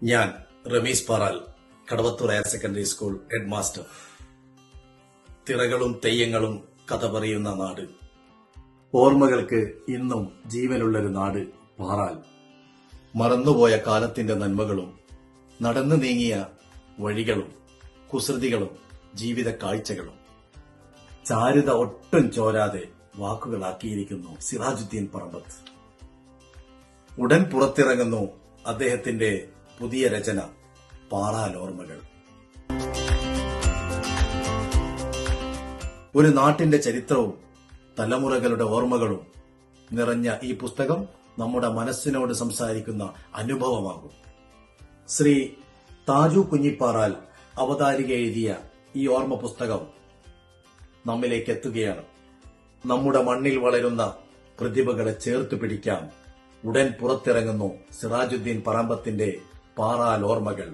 ഞാൻ Ramees Paral, Kadavathur higher secondary school headmaster. തിറകളും തെയ്യങ്ങളും കഥ പറയുന്ന നാട്, ഓർമ്മകൾക്ക് ഇന്നും ജീവനുള്ളൊരു നാട് പാറാൽ. മറന്നുപോയ കാലത്തിന്റെ നന്മകളും നടന്നു നീങ്ങിയ വഴികളും കുസൃതികളും ജീവിത കാഴ്ചകളും ചാരുത ഒട്ടും ചോരാതെ വാക്കുകളാക്കിയിരിക്കുന്നു സിറാജുദ്ദീൻ പറമ്പത്ത്. ഉടൻ പുറത്തിറങ്ങുന്നു അദ്ദേഹത്തിന്റെ പുതിയ രചന പാറാൽ ഓർമ്മകൾ. ഒരു നാട്ടിന്റെ ചരിത്രവും തലമുറകളുടെ ഓർമ്മകളും നിറഞ്ഞ ഈ പുസ്തകം നമ്മുടെ മനസ്സിനോട് സംസാരിക്കുന്ന അനുഭവമാകും. ശ്രീ താജു കുഞ്ഞിപ്പാറാൽ അവതാരിക എഴുതിയ ഈ ഓർമ്മ പുസ്തകം നമ്മിലേക്ക് എത്തുകയാണ്. നമ്മുടെ മണ്ണിൽ വളരുന്ന പ്രതിഭകളെ ചേർത്ത് പിടിക്കാൻ ഉടൻ പുറത്തിറങ്ങുന്നു സിറാജുദ്ദീൻ പറമ്പത്തിന്റെ പാറാൽ ഓർമ്മകൾ.